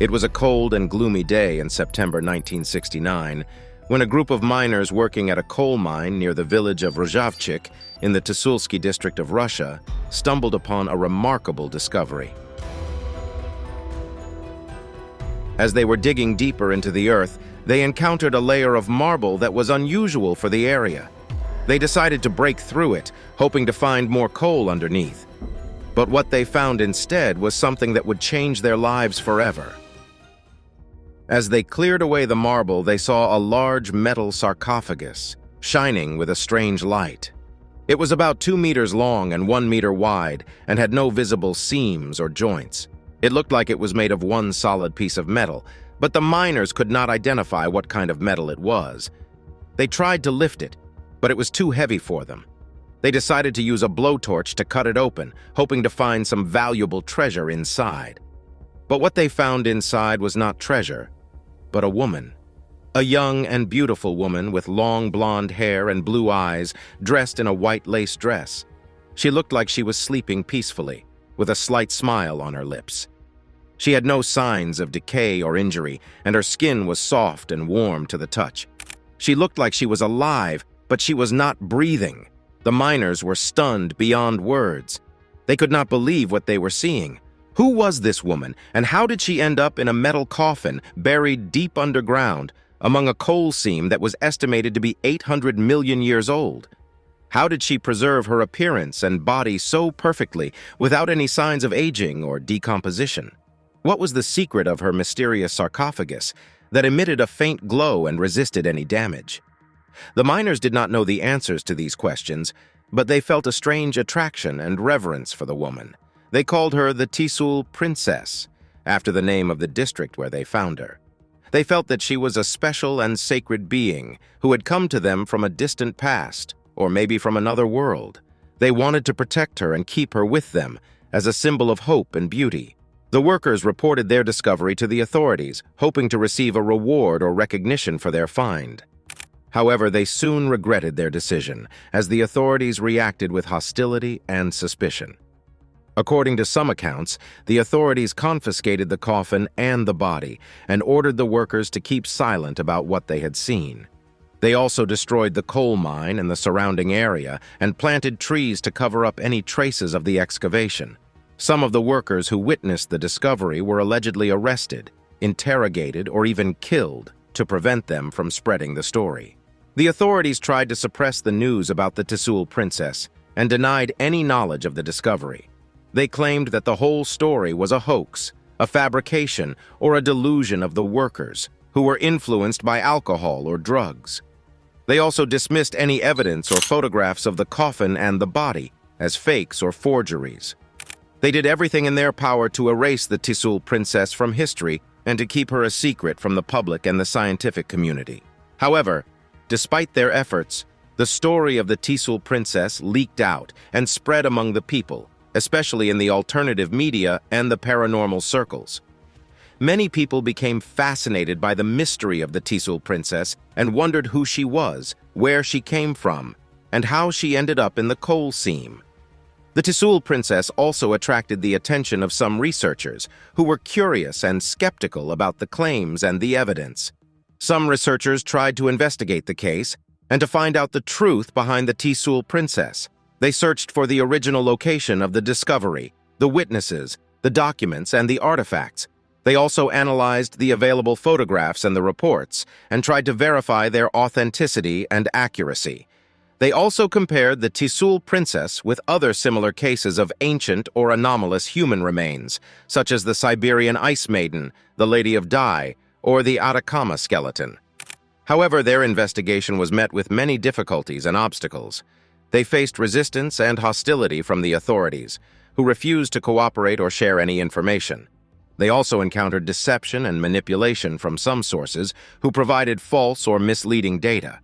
It was a cold and gloomy day in September 1969 when a group of miners working at a coal mine near the village of Rozhavchik in the Tusulski district of Russia stumbled upon a remarkable discovery. As they were digging deeper into the earth, they encountered a layer of marble that was unusual for the area. They decided to break through it, hoping to find more coal underneath. But what they found instead was something that would change their lives forever. As they cleared away the marble, they saw a large metal sarcophagus, shining with a strange light. It was about 2 meters long and 1 meter wide, and had no visible seams or joints. It looked like it was made of one solid piece of metal, but the miners could not identify what kind of metal it was. They tried to lift it, but it was too heavy for them. They decided to use a blowtorch to cut it open, hoping to find some valuable treasure inside. But what they found inside was not treasure, but a woman. A young and beautiful woman with long blonde hair and blue eyes, dressed in a white lace dress. She looked like she was sleeping peacefully, with a slight smile on her lips. She had no signs of decay or injury, and her skin was soft and warm to the touch. She looked like she was alive, but she was not breathing. The miners were stunned beyond words. They could not believe what they were seeing. Who was this woman, and how did she end up in a metal coffin buried deep underground among a coal seam that was estimated to be 800 million years old? How did she preserve her appearance and body so perfectly without any signs of aging or decomposition? What was the secret of her mysterious sarcophagus that emitted a faint glow and resisted any damage? The miners did not know the answers to these questions, but they felt a strange attraction and reverence for the woman. They called her the Tisul Princess, after the name of the district where they found her. They felt that she was a special and sacred being who had come to them from a distant past, or maybe from another world. They wanted to protect her and keep her with them as a symbol of hope and beauty. The workers reported their discovery to the authorities, hoping to receive a reward or recognition for their find. However, they soon regretted their decision, as the authorities reacted with hostility and suspicion. According to some accounts, the authorities confiscated the coffin and the body and ordered the workers to keep silent about what they had seen. They also destroyed the coal mine and the surrounding area and planted trees to cover up any traces of the excavation. Some of the workers who witnessed the discovery were allegedly arrested, interrogated, or even killed to prevent them from spreading the story. The authorities tried to suppress the news about the Tisul Princess and denied any knowledge of the discovery. They claimed that the whole story was a hoax, a fabrication, or a delusion of the workers, who were influenced by alcohol or drugs. They also dismissed any evidence or photographs of the coffin and the body as fakes or forgeries. They did everything in their power to erase the Tisul Princess from history and to keep her a secret from the public and the scientific community. However, despite their efforts, the story of the Tisul Princess leaked out and spread among the people, especially in the alternative media and the paranormal circles. Many people became fascinated by the mystery of the Tisul Princess and wondered who she was, where she came from, and how she ended up in the coal seam. The Tisul Princess also attracted the attention of some researchers who were curious and skeptical about the claims and the evidence. Some researchers tried to investigate the case and to find out the truth behind the Tisul Princess. They searched for the original location of the discovery, the witnesses, the documents, and the artifacts. They also analyzed the available photographs and the reports and tried to verify their authenticity and accuracy. They also compared the Tisul Princess with other similar cases of ancient or anomalous human remains, such as the Siberian Ice Maiden, the Lady of Dai, or the Atacama skeleton. However, their investigation was met with many difficulties and obstacles. They faced resistance and hostility from the authorities, who refused to cooperate or share any information. They also encountered deception and manipulation from some sources who provided false or misleading data.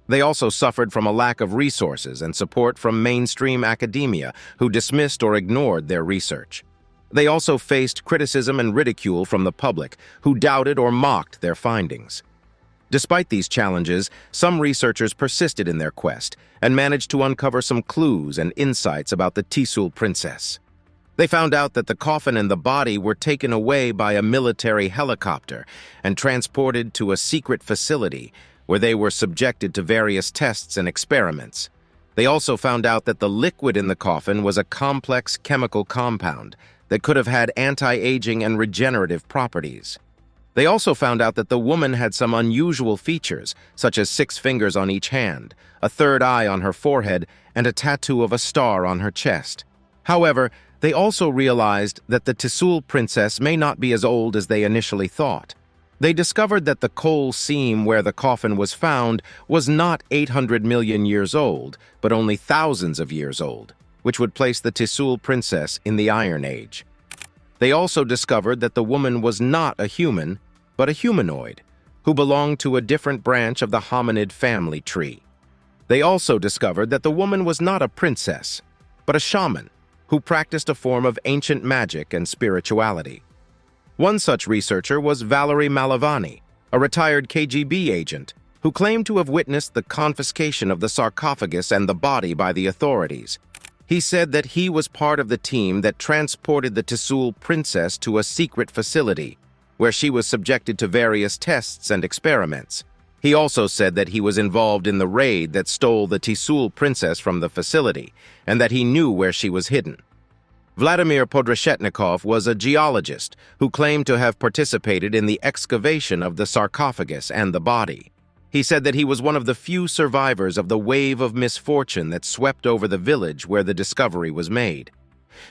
They also suffered from a lack of resources and support from mainstream academia, who dismissed or ignored their research. They also faced criticism and ridicule from the public, who doubted or mocked their findings. Despite these challenges, some researchers persisted in their quest and managed to uncover some clues and insights about the Tisul Princess. They found out that the coffin and the body were taken away by a military helicopter and transported to a secret facility where they were subjected to various tests and experiments. They also found out that the liquid in the coffin was a complex chemical compound that could have had anti-aging and regenerative properties. They also found out that the woman had some unusual features, such as 6 fingers on each hand, a third eye on her forehead, and a tattoo of a star on her chest. However, they also realized that the Tisul princess may not be as old as they initially thought. They discovered that the coal seam where the coffin was found was not 800 million years old, but only thousands of years old, which would place the Tisul princess in the Iron Age. They also discovered that the woman was not a human, but a humanoid, who belonged to a different branch of the hominid family tree. They also discovered that the woman was not a princess, but a shaman, who practiced a form of ancient magic and spirituality. One such researcher was Valery Malavani, a retired KGB agent, who claimed to have witnessed the confiscation of the sarcophagus and the body by the authorities. He said that he was part of the team that transported the Tisul princess to a secret facility, where she was subjected to various tests and experiments. He also said that he was involved in the raid that stole the Tisul princess from the facility, and that he knew where she was hidden. Vladimir Podreshetnikov was a geologist who claimed to have participated in the excavation of the sarcophagus and the body. He said that he was one of the few survivors of the wave of misfortune that swept over the village where the discovery was made.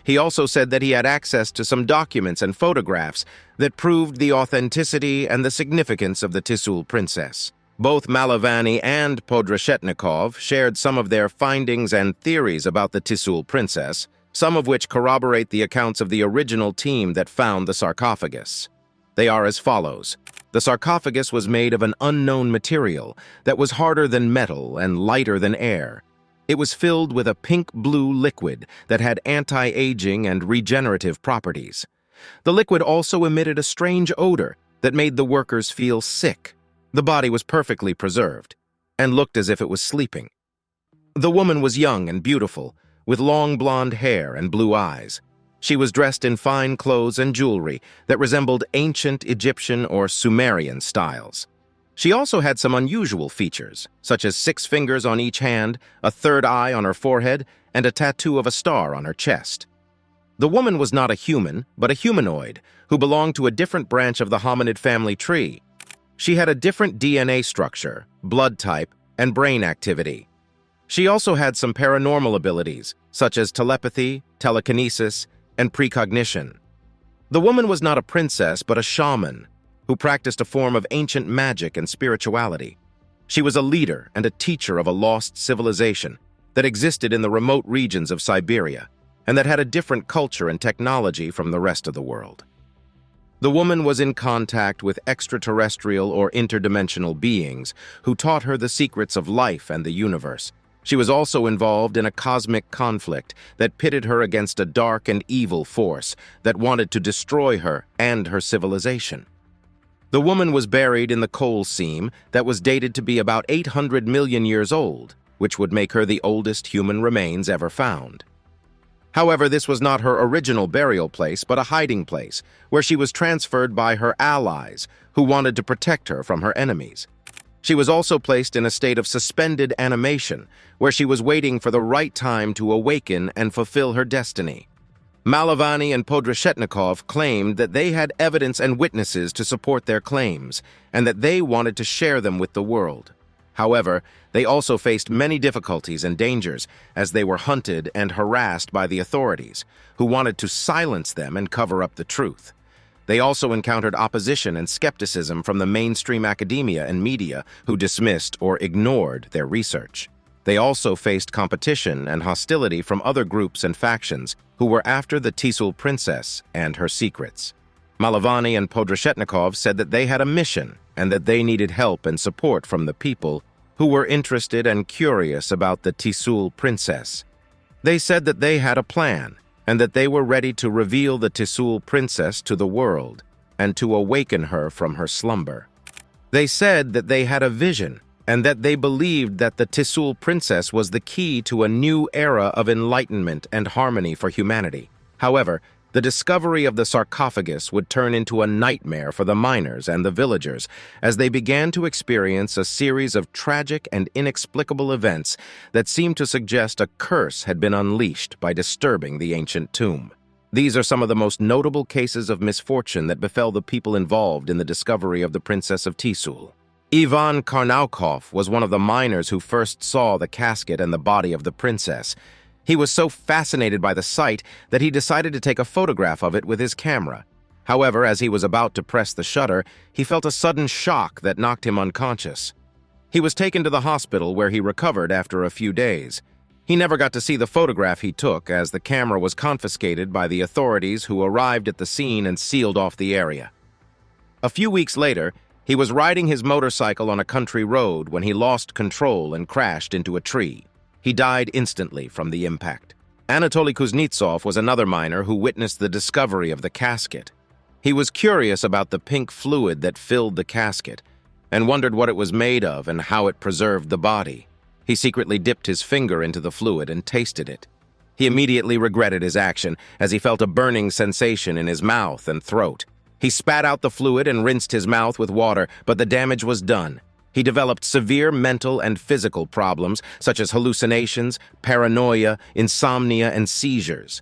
He also said that he had access to some documents and photographs that proved the authenticity and the significance of the Tisul princess. Both Malavani and Podreshetnikov shared some of their findings and theories about the Tisul princess, some of which corroborate the accounts of the original team that found the sarcophagus. They are as follows. The sarcophagus was made of an unknown material that was harder than metal and lighter than air. It was filled with a pink-blue liquid that had anti-aging and regenerative properties. The liquid also emitted a strange odor that made the workers feel sick. The body was perfectly preserved and looked as if it was sleeping. The woman was young and beautiful, with long blonde hair and blue eyes. She was dressed in fine clothes and jewelry that resembled ancient Egyptian or Sumerian styles. She also had some unusual features, such as 6 fingers on each hand, a third eye on her forehead, and a tattoo of a star on her chest. The woman was not a human, but a humanoid, who belonged to a different branch of the hominid family tree. She had a different DNA structure, blood type, and brain activity. She also had some paranormal abilities, such as telepathy, telekinesis, and precognition. The woman was not a princess, but a shaman, who practiced a form of ancient magic and spirituality. She was a leader and a teacher of a lost civilization that existed in the remote regions of Siberia, and that had a different culture and technology from the rest of the world. The woman was in contact with extraterrestrial or interdimensional beings who taught her the secrets of life and the universe. She was also involved in a cosmic conflict that pitted her against a dark and evil force that wanted to destroy her and her civilization. The woman was buried in the coal seam that was dated to be about 800 million years old, which would make her the oldest human remains ever found. However, this was not her original burial place, but a hiding place, where she was transferred by her allies, who wanted to protect her from her enemies. She was also placed in a state of suspended animation, where she was waiting for the right time to awaken and fulfill her destiny. Malavani and Podreshetnikov claimed that they had evidence and witnesses to support their claims, and that they wanted to share them with the world. However, they also faced many difficulties and dangers as they were hunted and harassed by the authorities, who wanted to silence them and cover up the truth. They also encountered opposition and skepticism from the mainstream academia and media, who dismissed or ignored their research. They also faced competition and hostility from other groups and factions who were after the Tisul princess and her secrets. Malavani and Podreshetnikov said that they had a mission and that they needed help and support from the people who were interested and curious about the Tisul princess. They said that they had a plan and that they were ready to reveal the Tisul princess to the world and to awaken her from her slumber. They said that they had a vision and that they believed that the Tisul princess was the key to a new era of enlightenment and harmony for humanity. However, the discovery of the sarcophagus would turn into a nightmare for the miners and the villagers as they began to experience a series of tragic and inexplicable events that seemed to suggest a curse had been unleashed by disturbing the ancient tomb. These are some of the most notable cases of misfortune that befell the people involved in the discovery of the Princess of Tisul. Ivan Karnaukov was one of the miners who first saw the casket and the body of the princess. He was so fascinated by the sight that he decided to take a photograph of it with his camera. However, as he was about to press the shutter, he felt a sudden shock that knocked him unconscious. He was taken to the hospital where he recovered after a few days. He never got to see the photograph he took as the camera was confiscated by the authorities who arrived at the scene and sealed off the area. A few weeks later, he was riding his motorcycle on a country road when he lost control and crashed into a tree. He died instantly from the impact. Anatoly Kuznetsov was another miner who witnessed the discovery of the casket. He was curious about the pink fluid that filled the casket and wondered what it was made of and how it preserved the body. He secretly dipped his finger into the fluid and tasted it. He immediately regretted his action as he felt a burning sensation in his mouth and throat. He spat out the fluid and rinsed his mouth with water, but the damage was done. He developed severe mental and physical problems, such as hallucinations, paranoia, insomnia, and seizures.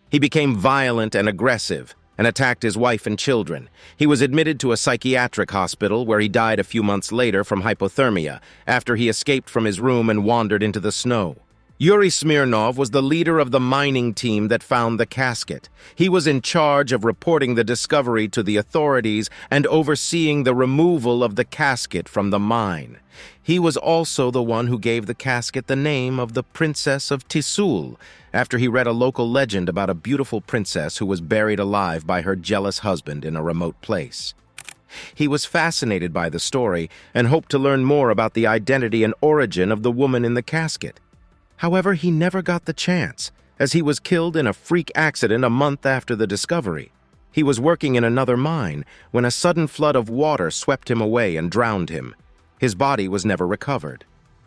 He became violent and aggressive and attacked his wife and children. He was admitted to a psychiatric hospital where he died a few months later from hypothermia after he escaped from his room and wandered into the snow. Yuri Smirnov was the leader of the mining team that found the casket. He was in charge of reporting the discovery to the authorities and overseeing the removal of the casket from the mine. He was also the one who gave the casket the name of the Princess of Tisul, after he read a local legend about a beautiful princess who was buried alive by her jealous husband in a remote place. He was fascinated by the story and hoped to learn more about the identity and origin of the woman in the casket. However, he never got the chance, as he was killed in a freak accident a month after the discovery. He was working in another mine when a sudden flood of water swept him away and drowned him. His body was never recovered.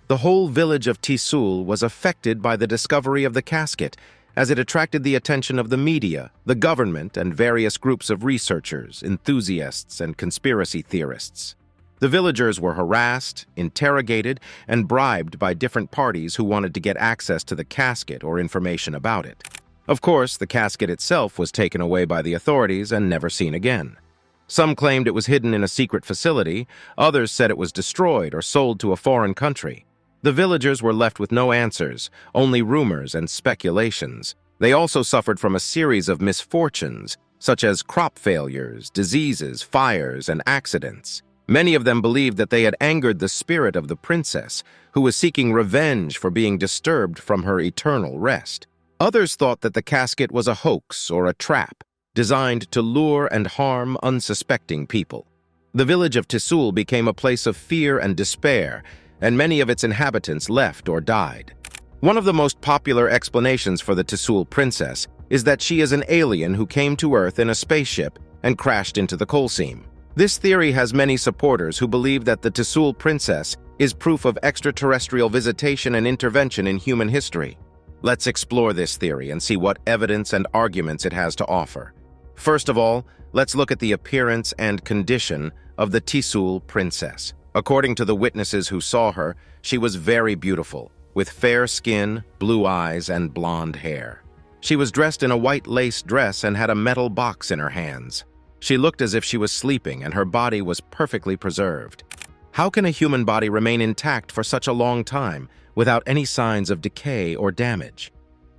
The whole village of Tisul was affected by the discovery of the casket, as it attracted the attention of the media, the government, and various groups of researchers, enthusiasts, and conspiracy theorists. The villagers were harassed, interrogated, and bribed by different parties who wanted to get access to the casket or information about it. Of course, the casket itself was taken away by the authorities and never seen again. Some claimed it was hidden in a secret facility, others said it was destroyed or sold to a foreign country. The villagers were left with no answers, only rumors and speculations. They also suffered from a series of misfortunes, such as crop failures, diseases, fires, and accidents. Many of them believed that they had angered the spirit of the princess, who was seeking revenge for being disturbed from her eternal rest. Others thought that the casket was a hoax or a trap, designed to lure and harm unsuspecting people. The village of Tisul became a place of fear and despair, and many of its inhabitants left or died. One of the most popular explanations for the Tisul princess is that she is an alien who came to Earth in a spaceship and crashed into the coal seam. This theory has many supporters who believe that the Tisul princess is proof of extraterrestrial visitation and intervention in human history. Let's explore this theory and see what evidence and arguments it has to offer. First of all, let's look at the appearance and condition of the Tisul princess. According to the witnesses who saw her, she was very beautiful, with fair skin, blue eyes, and blonde hair. She was dressed in a white lace dress and had a metal box in her hands. She looked as if she was sleeping, and her body was perfectly preserved. How can a human body remain intact for such a long time without any signs of decay or damage?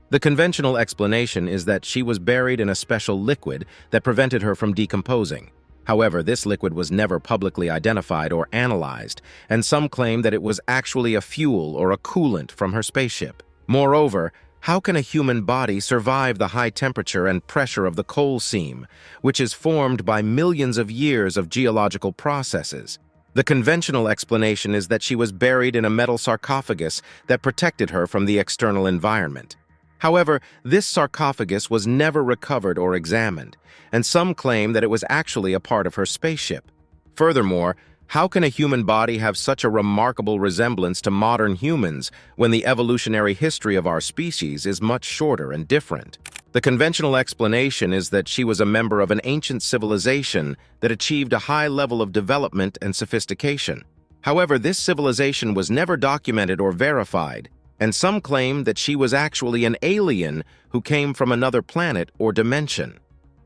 The conventional explanation is that she was buried in a special liquid that prevented her from decomposing. However, this liquid was never publicly identified or analyzed, and some claim that it was actually a fuel or a coolant from her spaceship. Moreover, how can a human body survive the high temperature and pressure of the coal seam, which is formed by millions of years of geological processes? The conventional explanation is that she was buried in a metal sarcophagus that protected her from the external environment. However, this sarcophagus was never recovered or examined, and some claim that it was actually a part of her spaceship. Furthermore, how can a human body have such a remarkable resemblance to modern humans when the evolutionary history of our species is much shorter and different? The conventional explanation is that she was a member of an ancient civilization that achieved a high level of development and sophistication. However, this civilization was never documented or verified, and some claim that she was actually an alien who came from another planet or dimension.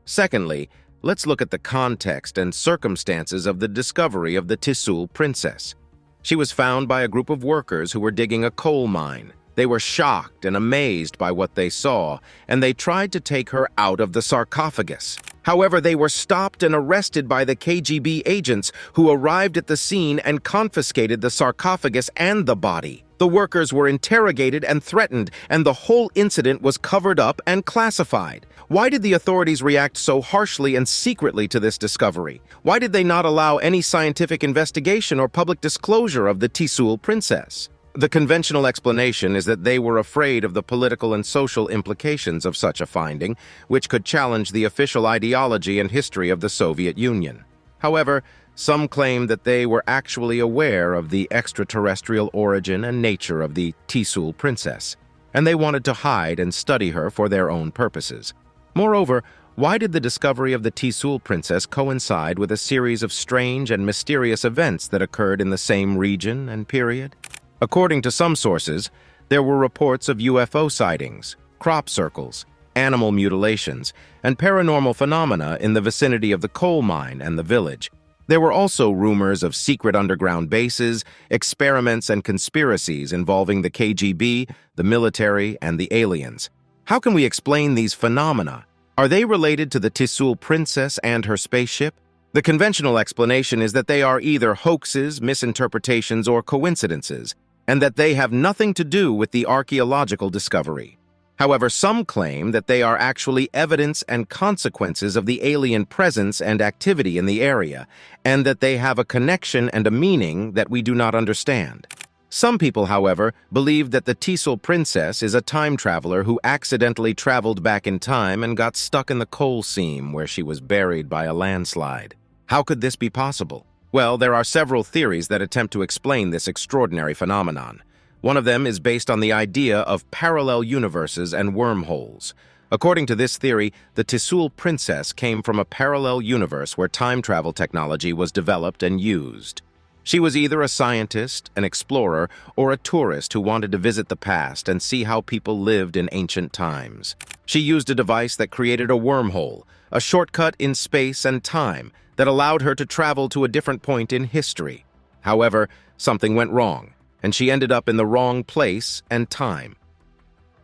Secondly, let's look at the context and circumstances of the discovery of the Tsul princess. She was found by a group of workers who were digging a coal mine. They were shocked and amazed by what they saw, and they tried to take her out of the sarcophagus. However, they were stopped and arrested by the KGB agents who arrived at the scene and confiscated the sarcophagus and the body. The workers were interrogated and threatened, and the whole incident was covered up and classified. Why did the authorities react so harshly and secretly to this discovery? Why did they not allow any scientific investigation or public disclosure of the Tsul princess? The conventional explanation is that they were afraid of the political and social implications of such a finding, which could challenge the official ideology and history of the Soviet Union. However, some claim that they were actually aware of the extraterrestrial origin and nature of the Tsul princess, and they wanted to hide and study her for their own purposes. Moreover, why did the discovery of the Tsul princess coincide with a series of strange and mysterious events that occurred in the same region and period? According to some sources, there were reports of UFO sightings, crop circles, animal mutilations, and paranormal phenomena in the vicinity of the coal mine and the village. There were also rumors of secret underground bases, experiments, and conspiracies involving the KGB, the military, and the aliens. How can we explain these phenomena? Are they related to the Tsul princess and her spaceship? The conventional explanation is that they are either hoaxes, misinterpretations, or coincidences, and that they have nothing to do with the archaeological discovery. However, some claim that they are actually evidence and consequences of the alien presence and activity in the area, and that they have a connection and a meaning that we do not understand. Some people, however, believe that the Tsul princess is a time traveler who accidentally traveled back in time and got stuck in the coal seam where she was buried by a landslide. How could this be possible? Well, there are several theories that attempt to explain this extraordinary phenomenon. One of them is based on the idea of parallel universes and wormholes. According to this theory, the Tsul princess came from a parallel universe where time travel technology was developed and used. She was either a scientist, an explorer, or a tourist who wanted to visit the past and see how people lived in ancient times. She used a device that created a wormhole, a shortcut in space and time that allowed her to travel to a different point in history. However, something went wrong, and she ended up in the wrong place and time.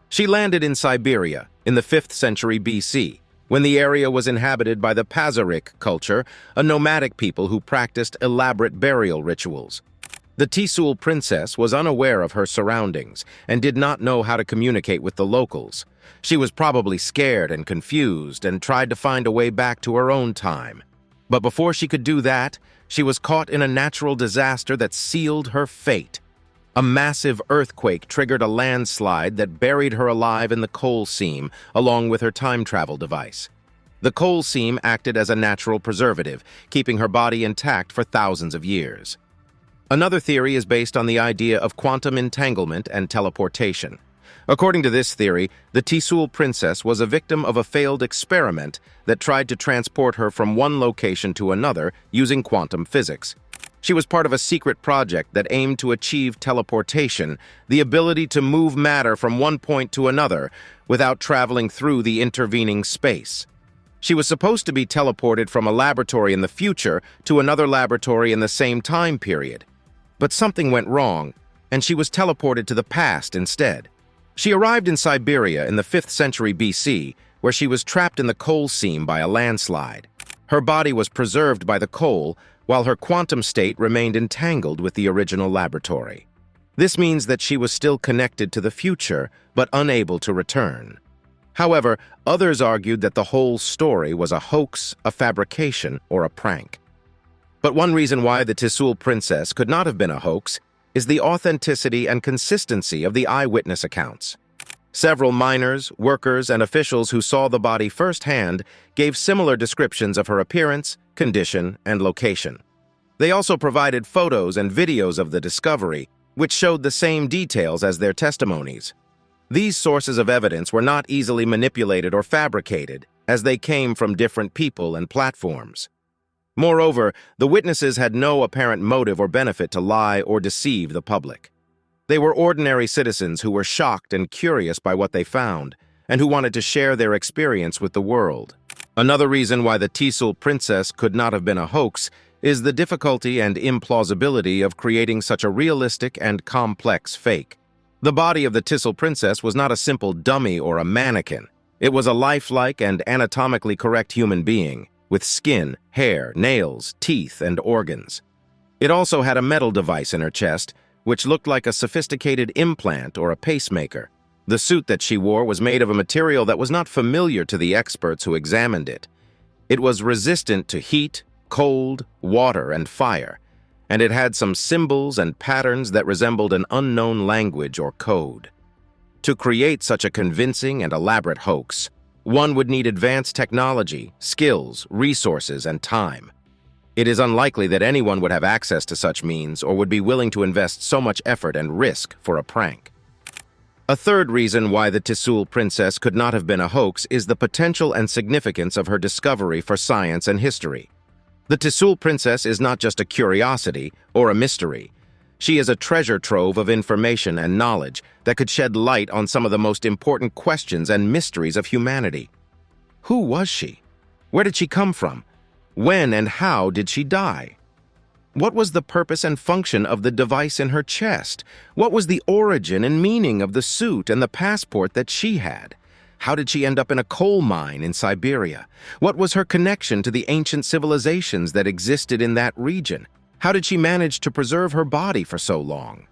She landed in Siberia in the 5th century BC, when the area was inhabited by the Pazyryk culture, a nomadic people who practiced elaborate burial rituals. The Tsul princess was unaware of her surroundings and did not know how to communicate with the locals. She was probably scared and confused and tried to find a way back to her own time. But before she could do that, she was caught in a natural disaster that sealed her fate. A massive earthquake triggered a landslide that buried her alive in the coal seam, along with her time travel device. The coal seam acted as a natural preservative, keeping her body intact for thousands of years. Another theory is based on the idea of quantum entanglement and teleportation. According to this theory, the Tsul princess was a victim of a failed experiment that tried to transport her from one location to another using quantum physics. She was part of a secret project that aimed to achieve teleportation, the ability to move matter from one point to another without traveling through the intervening space. She was supposed to be teleported from a laboratory in the future to another laboratory in the same time period. But something went wrong, and she was teleported to the past instead. She arrived in Siberia in the 5th century BC, where she was trapped in the coal seam by a landslide. Her body was preserved by the coal, while her quantum state remained entangled with the original laboratory. This means that she was still connected to the future, but unable to return. However, others argued that the whole story was a hoax, a fabrication, or a prank. But one reason why the Tsul princess could not have been a hoax is the authenticity and consistency of the eyewitness accounts. Several miners, workers, and officials who saw the body firsthand gave similar descriptions of her appearance, condition, and location. They also provided photos and videos of the discovery, which showed the same details as their testimonies. These sources of evidence were not easily manipulated or fabricated, as they came from different people and platforms. Moreover, the witnesses had no apparent motive or benefit to lie or deceive the public. They were ordinary citizens who were shocked and curious by what they found, and who wanted to share their experience with the world. Another reason why the Tisul princess could not have been a hoax is the difficulty and implausibility of creating such a realistic and complex fake. The body of the Tisul princess was not a simple dummy or a mannequin. It was a lifelike and anatomically correct human being, with skin, hair, nails, teeth, and organs. It also had a metal device in her chest, which looked like a sophisticated implant or a pacemaker. The suit that she wore was made of a material that was not familiar to the experts who examined it. It was resistant to heat, cold, water, and fire, and it had some symbols and patterns that resembled an unknown language or code. To create such a convincing and elaborate hoax, one would need advanced technology, skills, resources, and time. It is unlikely that anyone would have access to such means or would be willing to invest so much effort and risk for a prank. A third reason why the Tisul princess could not have been a hoax is the potential and significance of her discovery for science and history. The Tisul princess is not just a curiosity or a mystery. She is a treasure trove of information and knowledge that could shed light on some of the most important questions and mysteries of humanity. Who was she? Where did she come from? When and how did she die? What was the purpose and function of the device in her chest? What was the origin and meaning of the suit and the passport that she had? How did she end up in a coal mine in Siberia? What was her connection to the ancient civilizations that existed in that region? How did she manage to preserve her body for so long?